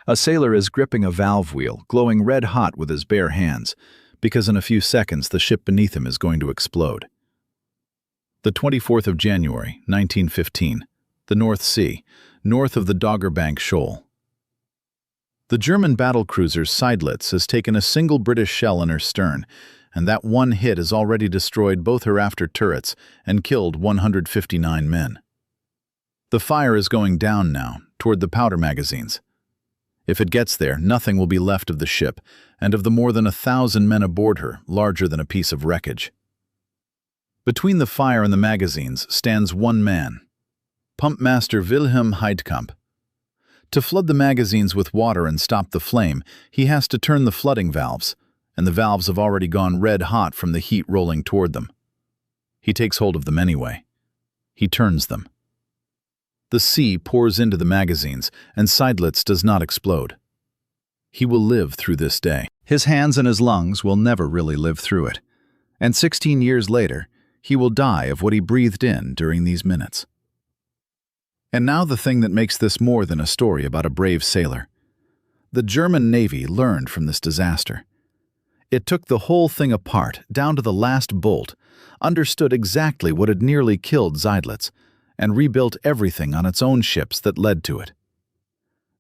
A sailor is gripping a valve wheel, glowing red-hot with his bare hands, because in a few seconds the ship beneath him is going to explode. The 24th of January, 1915, the North Sea, north of the Doggerbank Shoal. The German battlecruiser Seydlitz has taken a single British shell in her stern, and that one hit has already destroyed both her after turrets and killed 159 men. The fire is going down now, toward the powder magazines. If it gets there, nothing will be left of the ship, and of the more than 1,000 men aboard her, larger than a piece of wreckage. Between the fire and the magazines stands one man, Pump Master Wilhelm Heidkamp. To flood the magazines with water and stop the flame, he has to turn the flooding valves, and the valves have already gone red-hot from the heat rolling toward them. He takes hold of them anyway. He turns them. The sea pours into the magazines, and Seydlitz does not explode. He will live through this day. His hands and his lungs will never really live through it. And 16 years later, he will die of what he breathed in during these minutes. And now the thing that makes this more than a story about a brave sailor. The German Navy learned from this disaster. It took the whole thing apart, down to the last bolt, understood exactly what had nearly killed Seydlitz, and rebuilt everything on its own ships that led to it.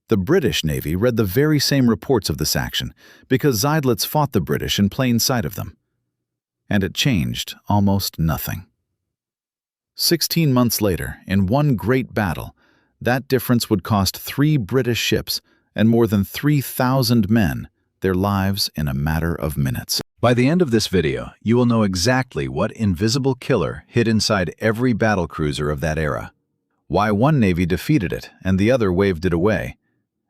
The British Navy read the very same reports of this action because Seydlitz fought the British in plain sight of them. And it changed almost nothing. 16 months later, in one great battle, that difference would cost 3 British ships and more than 3,000 men their lives in a matter of minutes. By the end of this video, you will know exactly what invisible killer hid inside every battlecruiser of that era, why one navy defeated it and the other waved it away,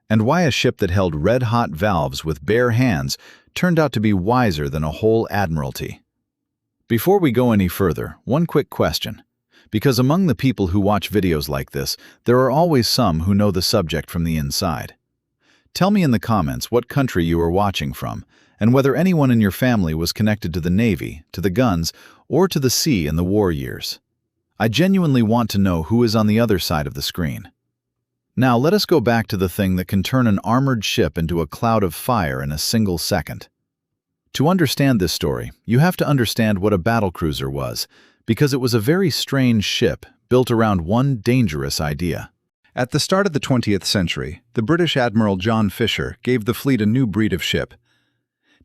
and why a ship that held red-hot valves with bare hands turned out to be wiser than a whole admiralty. Before we go any further, one quick question, because among the people who watch videos like this, there are always some who know the subject from the inside. Tell me in the comments what country you are watching from, and whether anyone in your family was connected to the Navy, to the guns, or to the sea in the war years. I genuinely want to know who is on the other side of the screen. Now let us go back to the thing that can turn an armored ship into a cloud of fire in a single second. To understand this story, you have to understand what a battlecruiser was, because it was a very strange ship built around one dangerous idea. At the start of the 20th century, the British Admiral John Fisher gave the fleet a new breed of ship.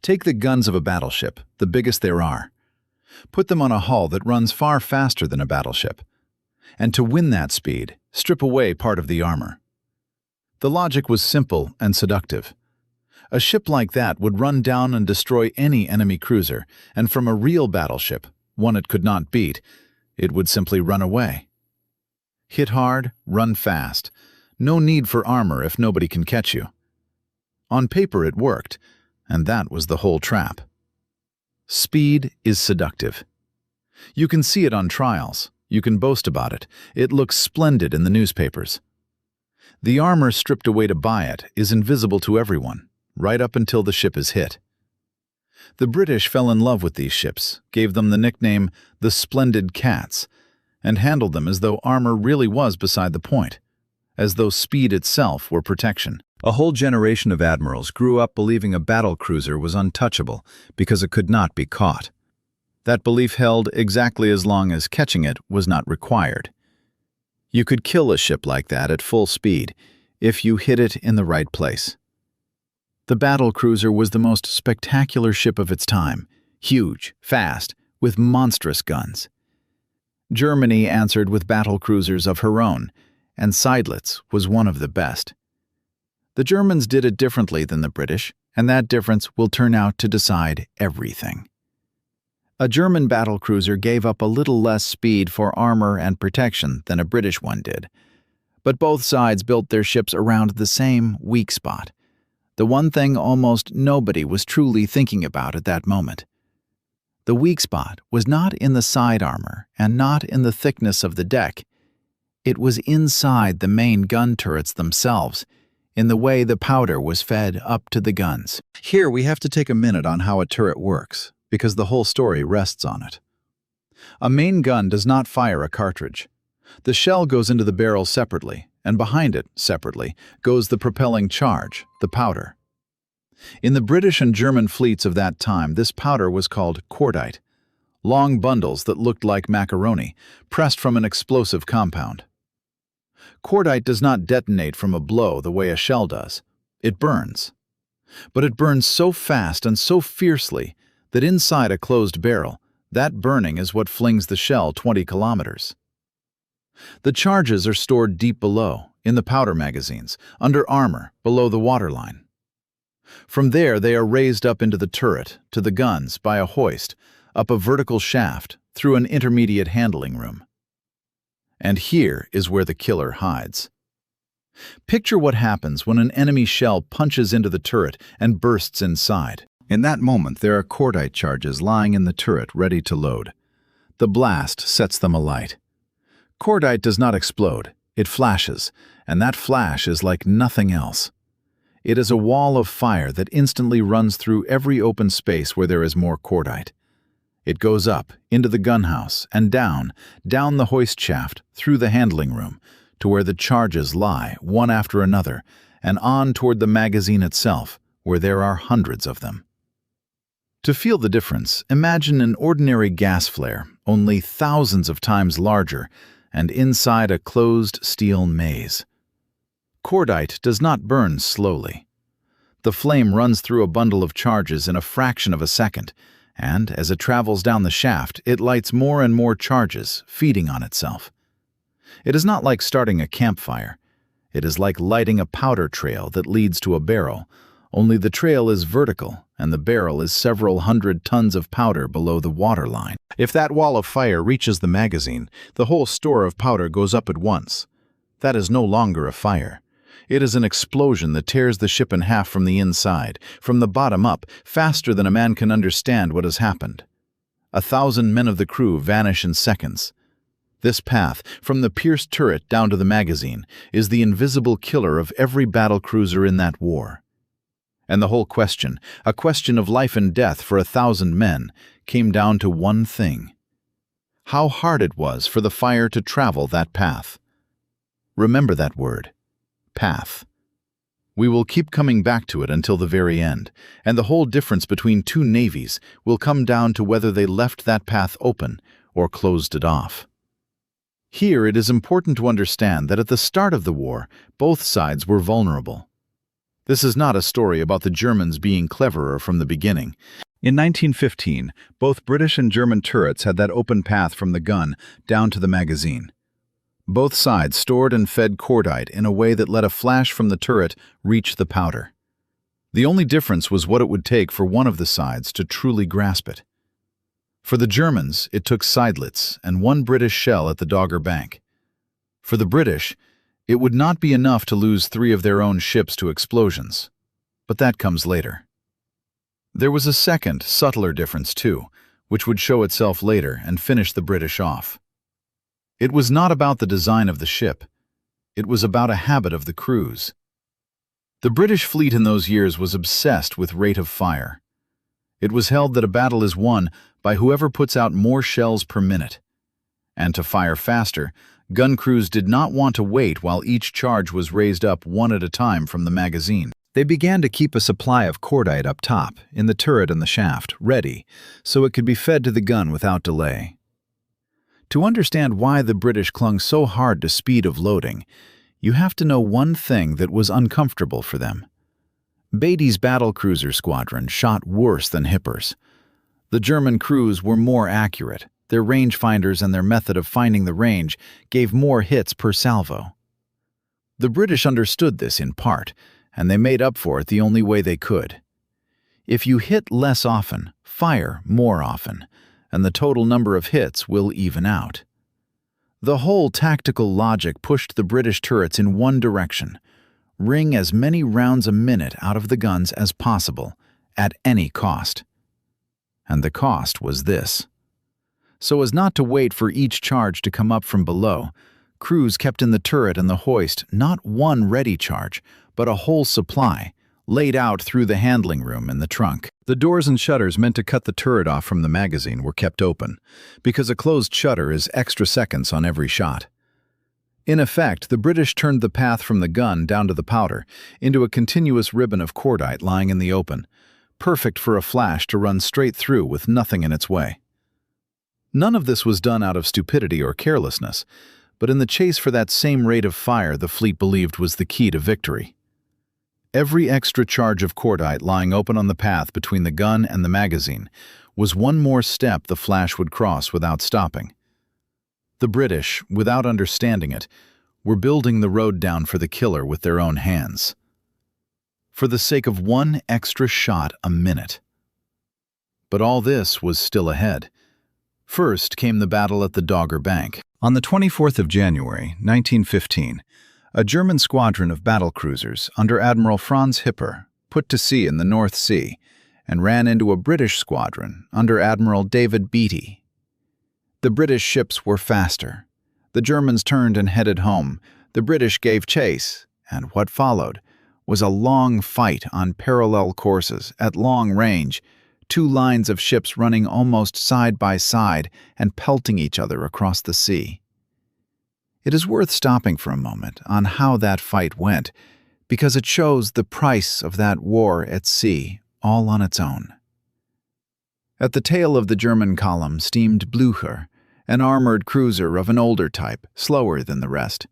Take the guns of a battleship, the biggest there are. Put them on a hull that runs far faster than a battleship. And to win that speed, strip away part of the armor. The logic was simple and seductive. A ship like that would run down and destroy any enemy cruiser, and from a real battleship, one it could not beat, it would simply run away. Hit hard, run fast. No need for armor if nobody can catch you. On paper it worked, and that was the whole trap. Speed is seductive. You can see it on trials. You can boast about it. It looks splendid in the newspapers. The armor stripped away to buy it is invisible to everyone, right up until the ship is hit. The British fell in love with these ships, gave them the nickname the Splendid Cats, and handled them as though armor really was beside the point, as though speed itself were protection. A whole generation of admirals grew up believing a battlecruiser was untouchable because it could not be caught. That belief held exactly as long as catching it was not required. You could kill a ship like that at full speed if you hit it in the right place. The battlecruiser was the most spectacular ship of its time, huge, fast, with monstrous guns. Germany answered with battlecruisers of her own, and Seydlitz was one of the best. The Germans did it differently than the British, and that difference will turn out to decide everything. A German battlecruiser gave up a little less speed for armor and protection than a British one did, but both sides built their ships around the same weak spot, the one thing almost nobody was truly thinking about at that moment. The weak spot was not in the side armor and not in the thickness of the deck. It was inside the main gun turrets themselves, in the way the powder was fed up to the guns. Here we have to take a minute on how a turret works, because the whole story rests on it. A main gun does not fire a cartridge. The shell goes into the barrel separately, and behind it, separately, goes the propelling charge, the powder. In the British and German fleets of that time, this powder was called cordite, long bundles that looked like macaroni, pressed from an explosive compound. Cordite does not detonate from a blow the way a shell does. It burns. But it burns so fast and so fiercely that inside a closed barrel, that burning is what flings the shell 20 kilometers. The charges are stored deep below, in the powder magazines, under armor, below the waterline. From there they are raised up into the turret, to the guns, by a hoist, up a vertical shaft, through an intermediate handling room. And here is where the killer hides. Picture what happens when an enemy shell punches into the turret and bursts inside. In that moment, there are cordite charges lying in the turret ready to load. The blast sets them alight. Cordite does not explode, it flashes, and that flash is like nothing else. It is a wall of fire that instantly runs through every open space where there is more cordite. It goes up, into the gunhouse, and down the hoist shaft, through the handling room, to where the charges lie, one after another, and on toward the magazine itself, where there are hundreds of them. To feel the difference, imagine an ordinary gas flare, only thousands of times larger, and inside a closed steel maze. Cordite does not burn slowly. The flame runs through a bundle of charges in a fraction of a second, and as it travels down the shaft, it lights more and more charges, feeding on itself. It is not like starting a campfire. It is like lighting a powder trail that leads to a barrel, only the trail is vertical and the barrel is several hundred tons of powder below the waterline. If that wall of fire reaches the magazine, the whole store of powder goes up at once. That is no longer a fire. It is an explosion that tears the ship in half from the inside, from the bottom up, faster than a man can understand what has happened. 1,000 men of the crew vanish in seconds. This path, from the pierced turret down to the magazine, is the invisible killer of every battlecruiser in that war. And the whole question, a question of life and death for 1,000 men, came down to one thing: how hard it was for the fire to travel that path. Remember that word, path. We will keep coming back to it until the very end, and the whole difference between two navies will come down to whether they left that path open or closed it off. Here it is important to understand that at the start of the war, both sides were vulnerable. This is not a story about the Germans being cleverer from the beginning. In 1915, both British and German turrets had that open path from the gun down to the magazine. Both sides stored and fed cordite in a way that let a flash from the turret reach the powder. The only difference was what it would take for one of the sides to truly grasp it. For the Germans, it took Seydlitz and one British shell at the Dogger Bank. For the British, it would not be enough to lose 3 of their own ships to explosions. But that comes later. There was a second, subtler difference too, which would show itself later and finish the British off. It was not about the design of the ship. It was about a habit of the crews. The British fleet in those years was obsessed with rate of fire. It was held that a battle is won by whoever puts out more shells per minute. And to fire faster, gun crews did not want to wait while each charge was raised up one at a time from the magazine. They began to keep a supply of cordite up top, in the turret and the shaft, ready, so it could be fed to the gun without delay. To understand why the British clung so hard to speed of loading, you have to know one thing that was uncomfortable for them. Beatty's battlecruiser squadron shot worse than Hipper's. The German crews were more accurate. Their rangefinders and their method of finding the range gave more hits per salvo. The British understood this in part, and they made up for it the only way they could. If you hit less often, fire more often, and the total number of hits will even out. The whole tactical logic pushed the British turrets in one direction: wring as many rounds a minute out of the guns as possible, at any cost. And the cost was this. So as not to wait for each charge to come up from below, crews kept in the turret and the hoist not one ready charge, but a whole supply, laid out through the handling room and the trunk. The doors and shutters meant to cut the turret off from the magazine were kept open, because a closed shutter is extra seconds on every shot. In effect, the British turned the path from the gun down to the powder into a continuous ribbon of cordite lying in the open, perfect for a flash to run straight through with nothing in its way. None of this was done out of stupidity or carelessness, but in the chase for that same rate of fire the fleet believed was the key to victory. Every extra charge of cordite lying open on the path between the gun and the magazine was one more step the flash would cross without stopping. The British, without understanding it, were building the road down for the killer with their own hands. For the sake of one extra shot a minute. But all this was still ahead. First came the battle at the Dogger Bank. On the 24th of January, 1915, a German squadron of battlecruisers under Admiral Franz Hipper put to sea in the North Sea and ran into a British squadron under Admiral David Beatty. The British ships were faster. The Germans turned and headed home. The British gave chase, and what followed was a long fight on parallel courses at long range, two lines of ships running almost side by side and pelting each other across the sea. It is worth stopping for a moment on how that fight went, because it shows the price of that war at sea all on its own. At the tail of the German column steamed Blücher, an armored cruiser of an older type, slower than the rest.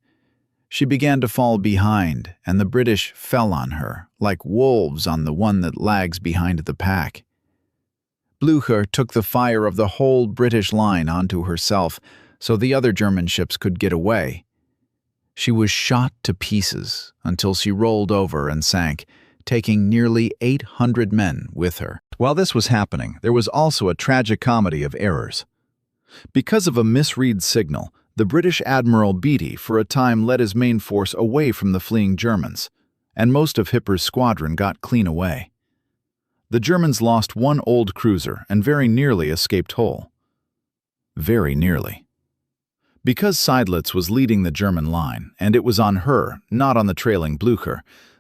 She began to fall behind, and the British fell on her, like wolves on the one that lags behind the pack. Blücher took the fire of the whole British line onto herself, so the other German ships could get away. She was shot to pieces until she rolled over and sank, taking nearly 800 men with her. While this was happening, there was also a tragic comedy of errors. Because of a misread signal, the British Admiral Beatty for a time led his main force away from the fleeing Germans, and most of Hipper's squadron got clean away. The Germans lost one old cruiser and very nearly escaped whole. Very nearly. Because Seydlitz was leading the German line, and it was on her, not on the trailing Blücher,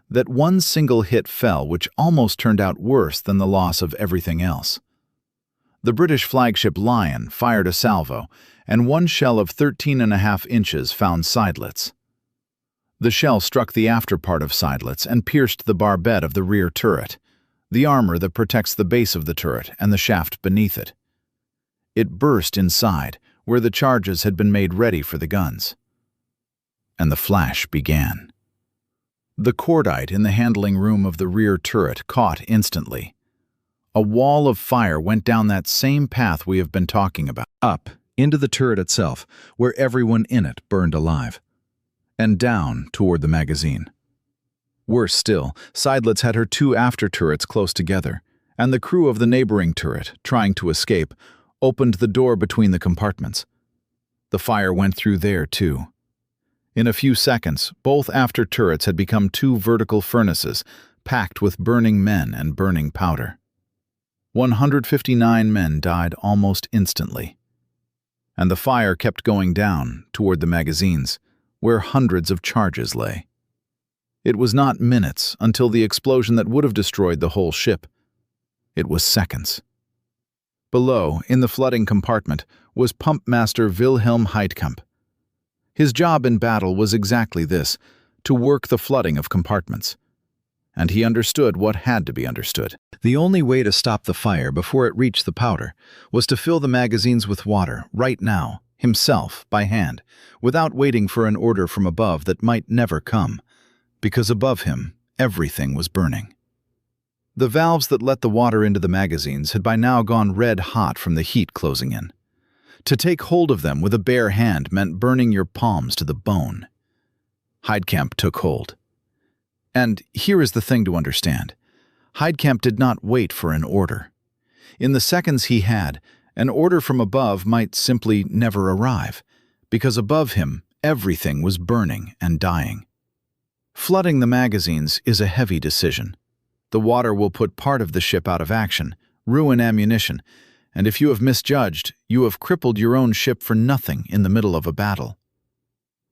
that one single hit fell which almost turned out worse than the loss of everything else. The British flagship Lion fired a salvo, and one shell of 13.5 inches found Seydlitz. The shell struck the after part of Seydlitz and pierced the barbette of the rear turret, the armor that protects the base of the turret and the shaft beneath it. It burst inside, where the charges had been made ready for the guns. And the flash began. The cordite in the handling room of the rear turret caught instantly. A wall of fire went down that same path we have been talking about, up into the turret itself, where everyone in it burned alive, and down toward the magazine. Worse still, Seydlitz had her two after turrets close together, and the crew of the neighboring turret, trying to escape, opened the door between the compartments. The fire went through there, too. In a few seconds, both after turrets had become two vertical furnaces, packed with burning men and burning powder. 159 men died almost instantly. And the fire kept going down toward the magazines, where hundreds of charges lay. It was not minutes until the explosion that would have destroyed the whole ship. It was seconds. Below, in the flooding compartment, was Pump Master Wilhelm Heidkamp. His job in battle was exactly this, to work the flooding of compartments. And he understood what had to be understood. The only way to stop the fire before it reached the powder was to fill the magazines with water right now, himself, by hand, without waiting for an order from above that might never come, because above him, everything was burning. The valves that let the water into the magazines had by now gone red hot from the heat closing in. To take hold of them with a bare hand meant burning your palms to the bone. Heidkamp took hold. And here is the thing to understand. Heidkamp did not wait for an order. In the seconds he had, an order from above might simply never arrive, because above him, everything was burning and dying. Flooding the magazines is a heavy decision. The water will put part of the ship out of action, ruin ammunition, and if you have misjudged, you have crippled your own ship for nothing in the middle of a battle.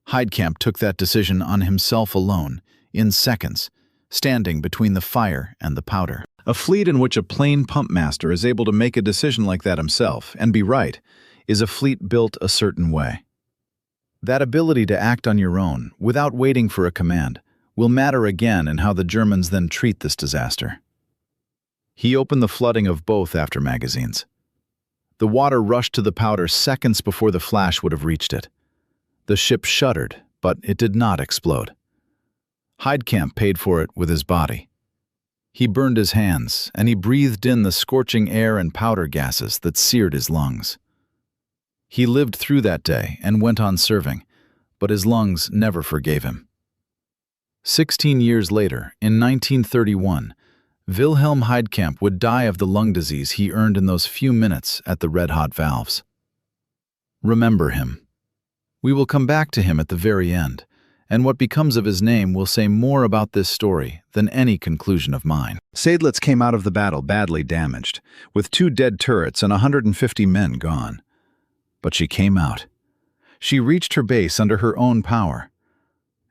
Heidkamp took that decision on himself alone, in seconds, standing between the fire and the powder. A fleet in which a plain pump master is able to make a decision like that himself, and be right, is a fleet built a certain way. That ability to act on your own, without waiting for a command, will matter again in how the Germans then treat this disaster. He opened the flooding of both after magazines. The water rushed to the powder seconds before the flash would have reached it. The ship shuddered, but it did not explode. Heidkamp paid for it with his body. He burned his hands, and he breathed in the scorching air and powder gases that seared his lungs. He lived through that day and went on serving, but his lungs never forgave him. 16 years later, in 1931, Wilhelm Heidkamp would die of the lung disease he earned in those few minutes at the red-hot valves. Remember him. We will come back to him at the very end, and what becomes of his name will say more about this story than any conclusion of mine. Seydlitz came out of the battle badly damaged, with 2 dead turrets and 150 men gone. But she came out. She reached her base under her own power.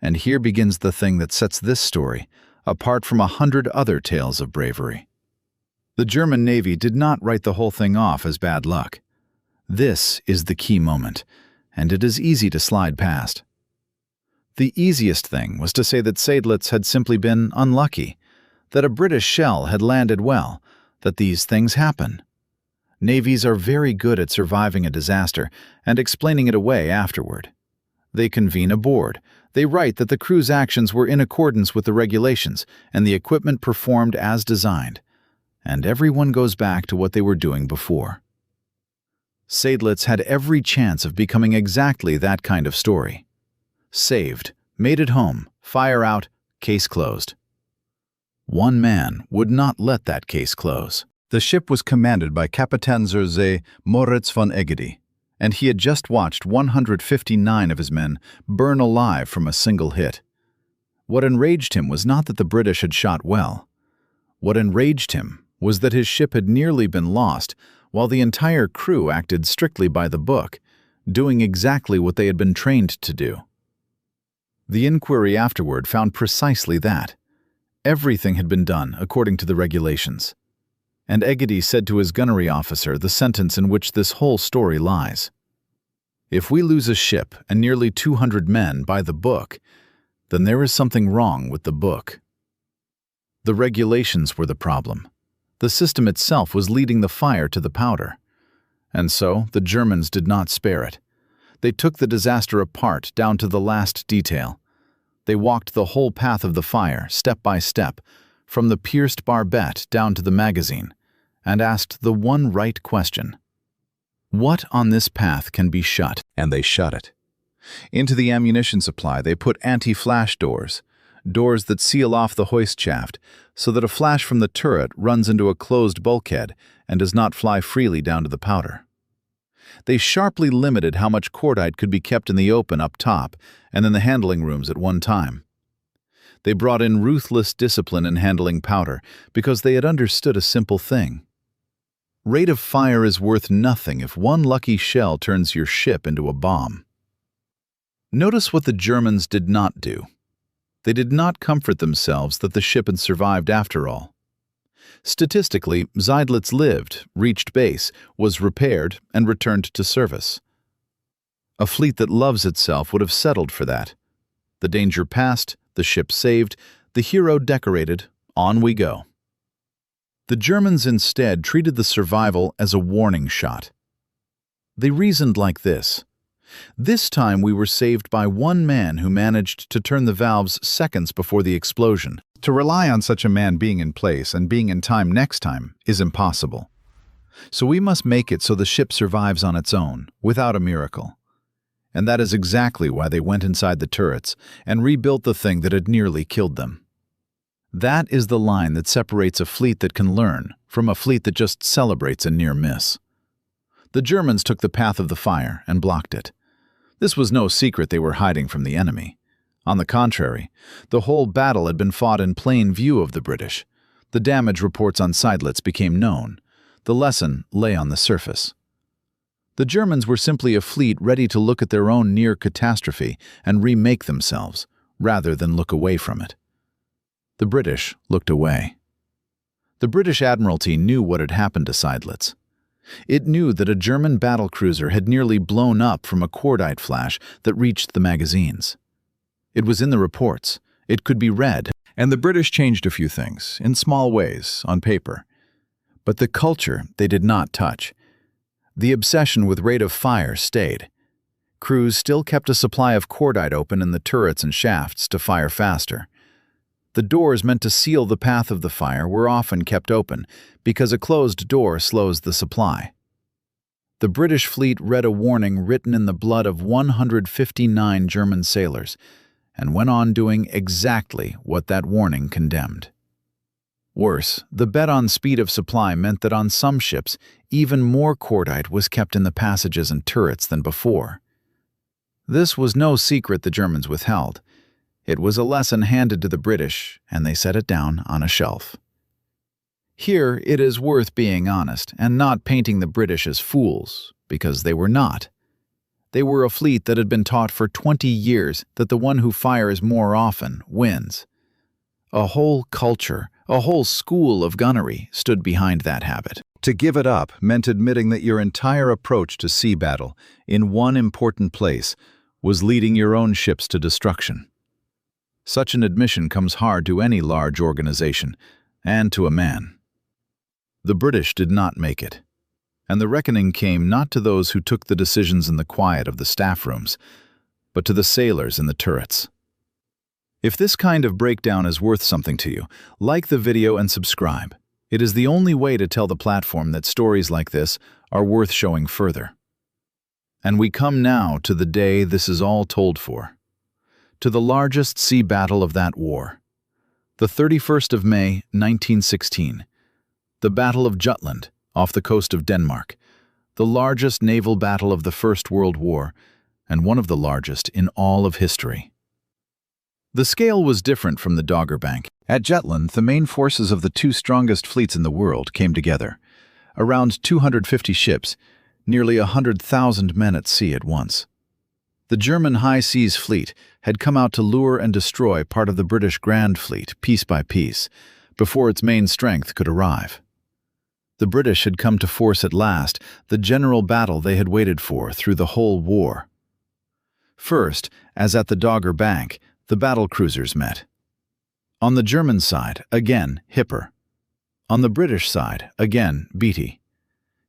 And here begins the thing that sets this story apart from 100 other tales of bravery. The German Navy did not write the whole thing off as bad luck. This is the key moment, and it is easy to slide past. The easiest thing was to say that Seydlitz had simply been unlucky, that a British shell had landed well, that these things happen. Navies are very good at surviving a disaster and explaining it away afterward. They convene a board. They write that the crew's actions were in accordance with the regulations and the equipment performed as designed, and everyone goes back to what they were doing before. Seydlitz had every chance of becoming exactly that kind of story. Saved, made it home, fire out, case closed. One man would not let that case close. The ship was commanded by Kapitän zur See Moritz von Egede, and he had just watched 159 of his men burn alive from a single hit. What enraged him was not that the British had shot well. What enraged him was that his ship had nearly been lost while the entire crew acted strictly by the book, doing exactly what they had been trained to do. The inquiry afterward found precisely that. Everything had been done according to the regulations. And Egede said to his gunnery officer the sentence in which this whole story lies. If we lose a ship and nearly 200 men by the book, then there is something wrong with the book. The regulations were the problem. The system itself was leading the fire to the powder. And so the Germans did not spare it. They took the disaster apart down to the last detail. They walked the whole path of the fire, step by step, from the pierced barbette down to the magazine, and asked the one right question. What on this path can be shut? And they shut it. Into the ammunition supply they put anti-flash doors, doors that seal off the hoist shaft so that a flash from the turret runs into a closed bulkhead and does not fly freely down to the powder. They sharply limited how much cordite could be kept in the open up top and in the handling rooms at one time. They brought in ruthless discipline in handling powder because they had understood a simple thing. Rate of fire is worth nothing if one lucky shell turns your ship into a bomb. Notice what the Germans did not do. They did not comfort themselves that the ship had survived after all. Statistically, Seydlitz lived, reached base, was repaired, and returned to service. A fleet that loves itself would have settled for that. The danger passed, the ship saved, the hero decorated, on we go. The Germans instead treated the survival as a warning shot. They reasoned like this. This time we were saved by one man who managed to turn the valves seconds before the explosion. To rely on such a man being in place and being in time next time is impossible. So we must make it so the ship survives on its own, without a miracle. And that is exactly why they went inside the turrets and rebuilt the thing that had nearly killed them. That is the line that separates a fleet that can learn from a fleet that just celebrates a near miss. The Germans took the path of the fire and blocked it. This was no secret they were hiding from the enemy. On the contrary, the whole battle had been fought in plain view of the British. The damage reports on Seydlitz became known. The lesson lay on the surface. The Germans were simply a fleet ready to look at their own near catastrophe and remake themselves, rather than look away from it. The British looked away. The British Admiralty knew what had happened to Seydlitz. It knew that a German battlecruiser had nearly blown up from a cordite flash that reached the magazines. It was in the reports. It could be read. And the British changed a few things, in small ways, on paper. But the culture they did not touch. The obsession with rate of fire stayed. Crews still kept a supply of cordite open in the turrets and shafts to fire faster. The doors meant to seal the path of the fire were often kept open, because a closed door slows the supply. The British fleet read a warning written in the blood of 159 German sailors, and went on doing exactly what that warning condemned. Worse, the bet on speed of supply meant that on some ships, even more cordite was kept in the passages and turrets than before. This was no secret the Germans withheld. It was a lesson handed to the British, and they set it down on a shelf. Here it is worth being honest and not painting the British as fools, because they were not. They were a fleet that had been taught for 20 years that the one who fires more often wins. A whole culture, a whole school of gunnery stood behind that habit. To give it up meant admitting that your entire approach to sea battle, in one important place, was leading your own ships to destruction. Such an admission comes hard to any large organization, and to a man. The British did not make it, and the reckoning came not to those who took the decisions in the quiet of the staff rooms, but to the sailors in the turrets. If this kind of breakdown is worth something to you, like the video and subscribe. It is the only way to tell the platform that stories like this are worth showing further. And we come now to the day this is all told for. To the largest sea battle of that war. The 31st of May, 1916. The Battle of Jutland, off the coast of Denmark. The largest naval battle of the First World War, and one of the largest in all of history. The scale was different from the Dogger Bank. At Jutland, the main forces of the two strongest fleets in the world came together. Around 250 ships, nearly 100,000 men at sea at once. The German High Seas Fleet had come out to lure and destroy part of the British Grand Fleet, piece by piece, before its main strength could arrive. The British had come to force at last the general battle they had waited for through the whole war. First, as at the Dogger Bank, the battlecruisers met. On the German side, again, Hipper. On the British side, again, Beatty.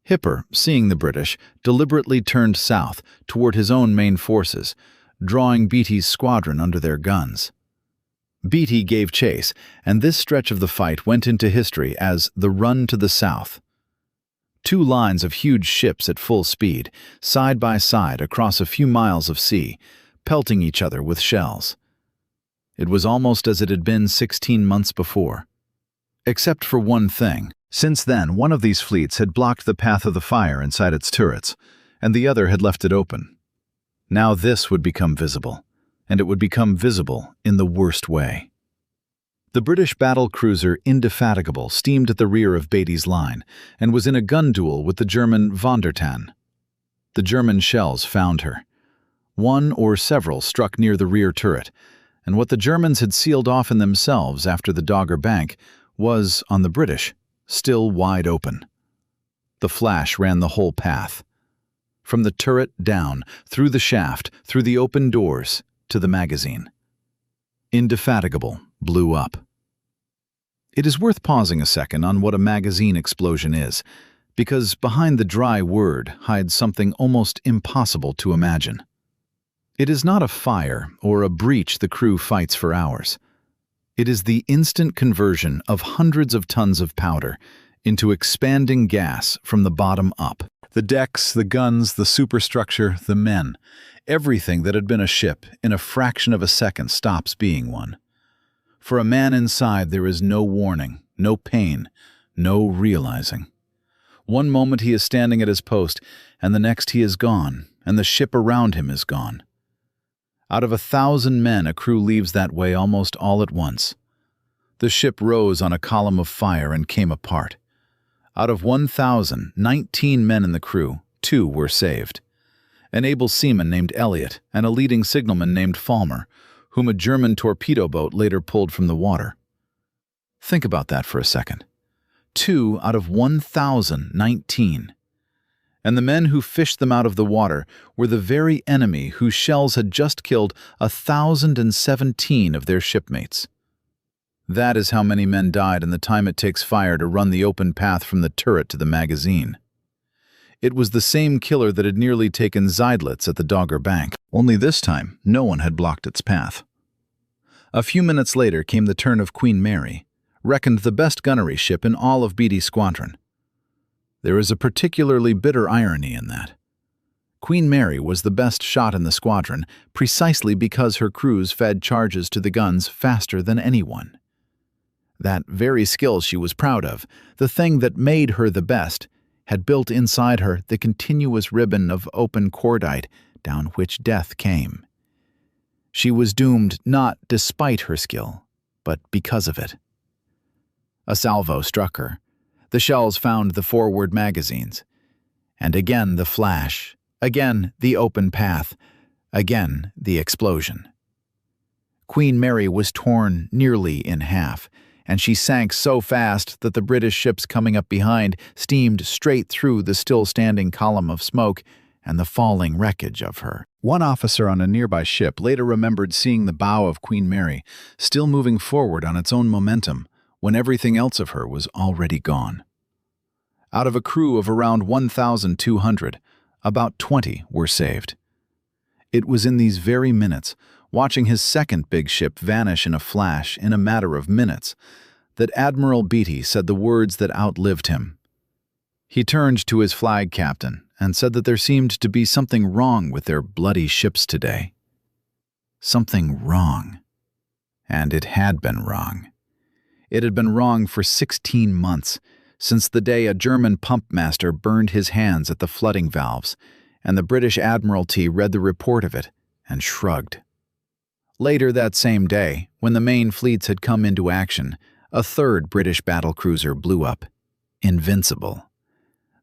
Hipper, seeing the British, deliberately turned south toward his own main forces, drawing Beatty's squadron under their guns. Beatty gave chase, and this stretch of the fight went into history as the Run to the South. Two lines of huge ships at full speed, side by side across a few miles of sea, pelting each other with shells. It was almost as it had been 16 months before. Except for one thing. Since then, one of these fleets had blocked the path of the fire inside its turrets, and the other had left it open. Now this would become visible, and it would become visible in the worst way. The British battlecruiser Indefatigable steamed at the rear of Beatty's line and was in a gun duel with the German Von der Tann. The German shells found her. One or several struck near the rear turret, and what the Germans had sealed off in themselves after the Dogger Bank was, on the British, still wide open. The flash ran the whole path. From the turret down, through the shaft, through the open doors, to the magazine. Indefatigable blew up. It is worth pausing a second on what a magazine explosion is, because behind the dry word hides something almost impossible to imagine. It is not a fire or a breach the crew fights for hours. It is the instant conversion of hundreds of tons of powder into expanding gas from the bottom up. The decks, the guns, the superstructure, the men, everything that had been a ship in a fraction of a second stops being one. For a man inside there is no warning, no pain, no realizing. One moment he is standing at his post, and the next he is gone, and the ship around him is gone. Out of 1,000 men, a crew leaves that way almost all at once. The ship rose on a column of fire and came apart. Out of 1,019 men in the crew, 2 were saved. An able seaman named Elliot and a leading signalman named Falmer, whom a German torpedo boat later pulled from the water. Think about that for a second. 2 out of 1,019. And the men who fished them out of the water were the very enemy whose shells had just killed 1,017 of their shipmates. That is how many men died in the time it takes fire to run the open path from the turret to the magazine. It was the same killer that had nearly taken Seydlitz at the Dogger Bank, only this time no one had blocked its path. A few minutes later came the turn of Queen Mary, reckoned the best gunnery ship in all of Beatty's squadron. There is a particularly bitter irony in that. Queen Mary was the best shot in the squadron precisely because her crews fed charges to the guns faster than anyone. That very skill she was proud of, the thing that made her the best, had built inside her the continuous ribbon of open cordite down which death came. She was doomed not despite her skill, but because of it. A salvo struck her. The shells found the forward magazines. And again the flash, again the open path, again the explosion. Queen Mary was torn nearly in half, and she sank so fast that the British ships coming up behind steamed straight through the still-standing column of smoke and the falling wreckage of her. One officer on a nearby ship later remembered seeing the bow of Queen Mary still moving forward on its own momentum when everything else of her was already gone. Out of a crew of around 1,200, about 20 were saved. It was in these very minutes, watching his second big ship vanish in a flash in a matter of minutes, that Admiral Beatty said the words that outlived him. He turned to his flag captain and said that there seemed to be something wrong with their bloody ships today. Something wrong. And it had been wrong. It had been wrong for 16 months, since the day a German pump master burned his hands at the flooding valves, and the British Admiralty read the report of it and shrugged. Later that same day, when the main fleets had come into action, a third British battlecruiser blew up, Invincible.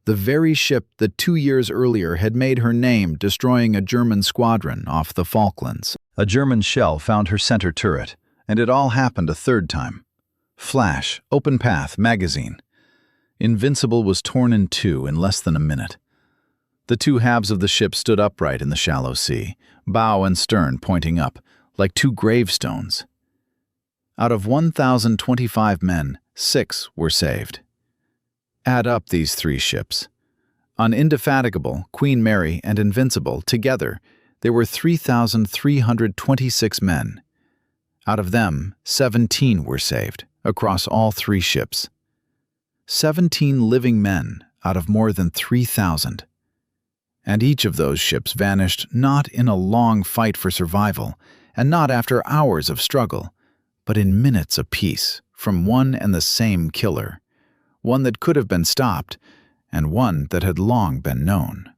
The very ship that 2 years earlier had made her name destroying a German squadron off the Falklands. A German shell found her center turret, and it all happened a third time. Flash, open path, magazine. Invincible was torn in two in less than a minute. The two halves of the ship stood upright in the shallow sea, bow and stern pointing up, like two gravestones. Out of 1,025 men, 6 were saved. Add up these 3 ships. On Indefatigable, Queen Mary, and Invincible, together, there were 3,326 men. Out of them, 17 were saved, across all 3 ships. 17 living men out of more than 3,000. And each of those ships vanished not in a long fight for survival, and not after hours of struggle, but in minutes apiece from one and the same killer, one that could have been stopped, and one that had long been known.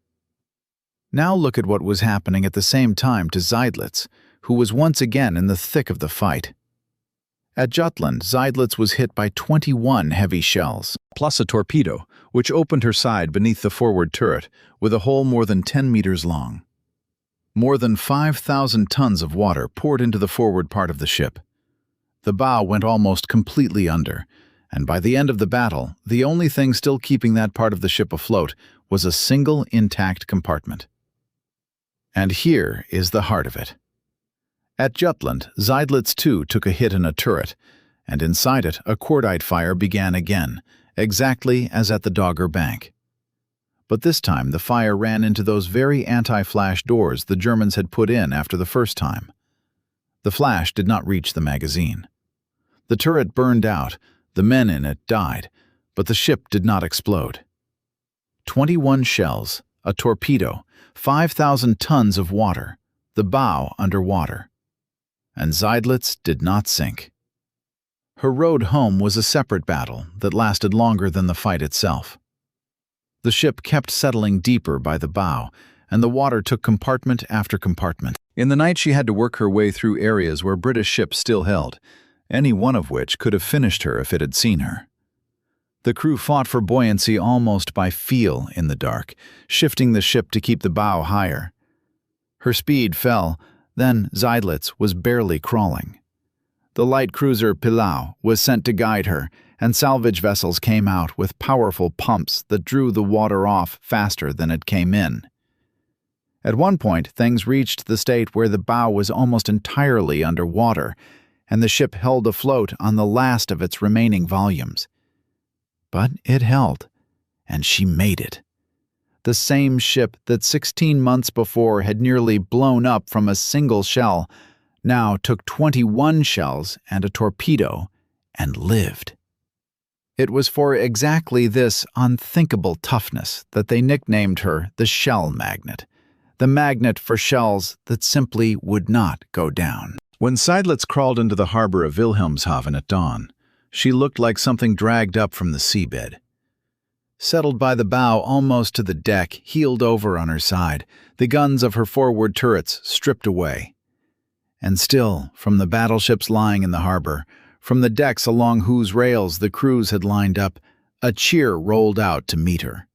Now look at what was happening at the same time to Seydlitz, who was once again in the thick of the fight. At Jutland, Seydlitz was hit by 21 heavy shells, plus a torpedo, which opened her side beneath the forward turret, with a hole more than 10 meters long. More than 5,000 tons of water poured into the forward part of the ship. The bow went almost completely under, and by the end of the battle, the only thing still keeping that part of the ship afloat was a single intact compartment. And here is the heart of it. At Jutland, Seydlitz too took a hit in a turret, and inside it a cordite fire began again, exactly as at the Dogger Bank. But this time the fire ran into those very anti-flash doors the Germans had put in after the first time. The flash did not reach the magazine. The turret burned out, the men in it died, but the ship did not explode. 21 shells, a torpedo, 5,000 tons of water, the bow underwater. And Seydlitz did not sink. Her road home was a separate battle that lasted longer than the fight itself. The ship kept settling deeper by the bow, and the water took compartment after compartment. In the night she had to work her way through areas where British ships still held, any one of which could have finished her if it had seen her. The crew fought for buoyancy almost by feel in the dark, shifting the ship to keep the bow higher. Her speed fell, then Seydlitz was barely crawling. The light cruiser Pillau was sent to guide her, and salvage vessels came out with powerful pumps that drew the water off faster than it came in. At one point, things reached the state where the bow was almost entirely underwater, and the ship held afloat on the last of its remaining volumes. But it held, and she made it. The same ship that 16 months before had nearly blown up from a single shell now took 21 shells and a torpedo and lived. It was for exactly this unthinkable toughness that they nicknamed her the Shell Magnet, the magnet for shells that simply would not go down. When Seydlitz crawled into the harbor of Wilhelmshaven at dawn, she looked like something dragged up from the seabed. Settled by the bow almost to the deck, heeled over on her side, the guns of her forward turrets stripped away. And still, from the battleships lying in the harbor, from the decks along whose rails the crews had lined up, a cheer rolled out to meet her.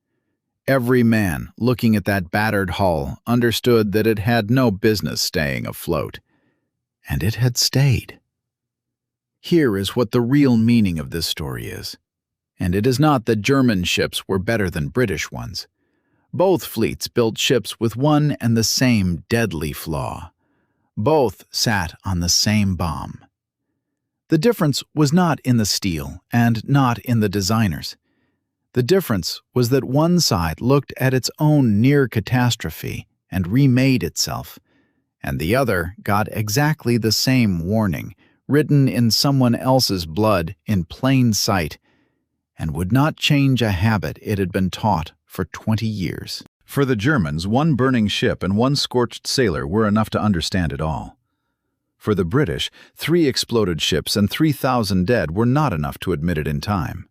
Every man, looking at that battered hull, understood that it had no business staying afloat. And it had stayed. Here is what the real meaning of this story is. And it is not that German ships were better than British ones. Both fleets built ships with one and the same deadly flaw. Both sat on the same bomb. The difference was not in the steel and not in the designers. The difference was that one side looked at its own near catastrophe and remade itself, and the other got exactly the same warning, written in someone else's blood in plain sight, and would not change a habit it had been taught for 20 years. For the Germans, one burning ship and one scorched sailor were enough to understand it all. For the British, 3 exploded ships and 3,000 dead were not enough to admit it in time.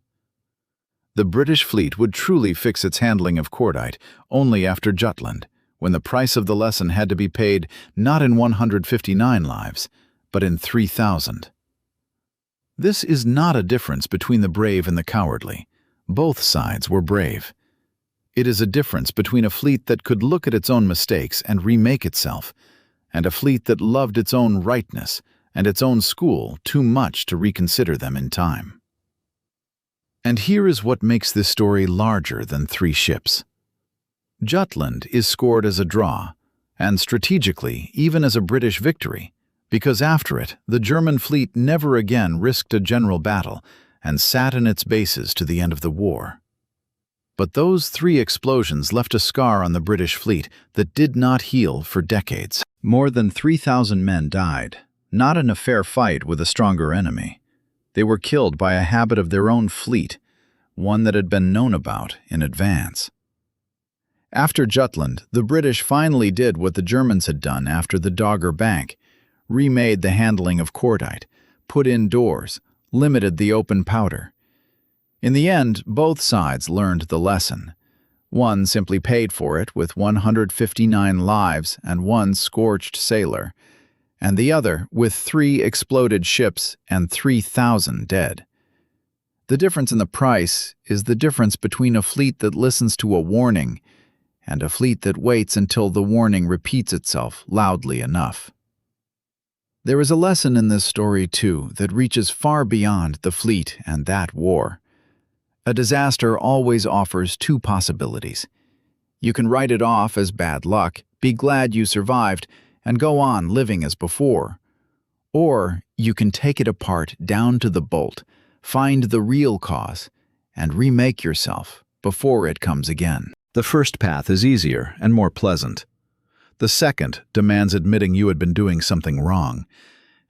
The British fleet would truly fix its handling of cordite only after Jutland, when the price of the lesson had to be paid not in 159 lives, but in 3,000. This is not a difference between the brave and the cowardly. Both sides were brave. It is a difference between a fleet that could look at its own mistakes and remake itself, and a fleet that loved its own rightness and its own school too much to reconsider them in time. And here is what makes this story larger than 3 ships. Jutland is scored as a draw, and strategically even as a British victory, because after it, the German fleet never again risked a general battle and sat in its bases to the end of the war. But those 3 explosions left a scar on the British fleet that did not heal for decades. More than 3,000 men died, not in a fair fight with a stronger enemy. They were killed by a habit of their own fleet, one that had been known about in advance. After Jutland, the British finally did what the Germans had done after the Dogger Bank, remade the handling of cordite, put in doors, limited the open powder. In the end, both sides learned the lesson. One simply paid for it with 159 lives and 1 scorched sailor, and the other with 3 exploded ships and 3,000 dead. The difference in the price is the difference between a fleet that listens to a warning and a fleet that waits until the warning repeats itself loudly enough. There is a lesson in this story, too, that reaches far beyond the fleet and that war. A disaster always offers 2 possibilities. You can write it off as bad luck, be glad you survived, and go on living as before. Or you can take it apart down to the bolt, find the real cause, and remake yourself before it comes again. The first path is easier and more pleasant. The second demands admitting you had been doing something wrong,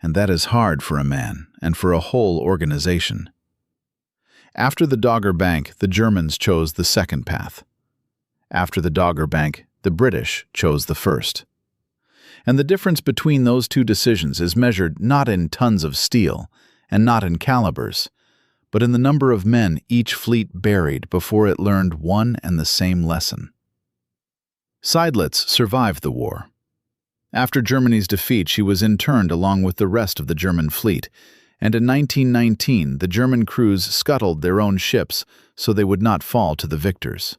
and that is hard for a man and for a whole organization. After the Dogger Bank, the Germans chose the second path. After the Dogger Bank, the British chose the first. And the difference between those 2 decisions is measured not in tons of steel and not in calibers, but in the number of men each fleet buried before it learned one and the same lesson. Seydlitz survived the war. After Germany's defeat, she was interned along with the rest of the German fleet, and in 1919 the German crews scuttled their own ships so they would not fall to the victors.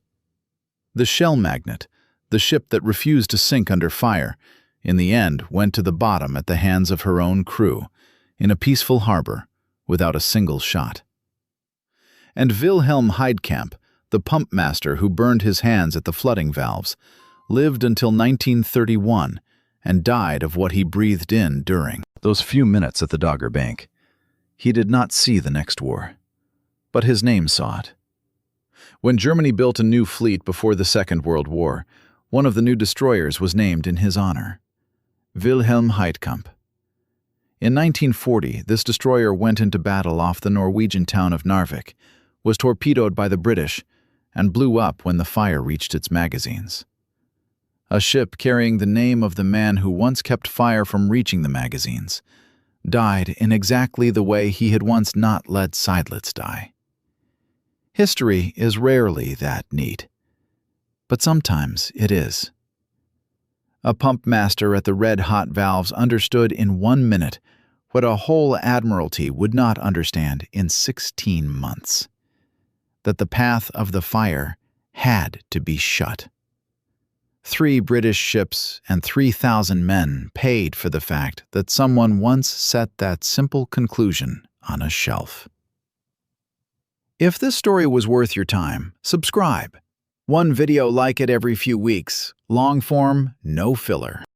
The Shell Magnet, the ship that refused to sink under fire, in the end went to the bottom at the hands of her own crew, in a peaceful harbor, without a single shot. And Wilhelm Heidkamp, the pump master who burned his hands at the flooding valves, lived until 1931 and died of what he breathed in during those few minutes at the Dogger Bank. He did not see the next war, but his name saw it. When Germany built a new fleet before the Second World War, one of the new destroyers was named in his honor, Wilhelm Heidkamp. In 1940, this destroyer went into battle off the Norwegian town of Narvik, was torpedoed by the British, and blew up when the fire reached its magazines. A ship carrying the name of the man who once kept fire from reaching the magazines died in exactly the way he had once not let Seydlitz die. History is rarely that neat, but sometimes it is. A pump master at the red-hot valves understood in 1 minute what a whole admiralty would not understand in 16 months. That the path of the fire had to be shut. 3 British ships and 3,000 men paid for the fact that someone once set that simple conclusion on a shelf. If this story was worth your time, subscribe. One video like it every few weeks. Long form, no filler.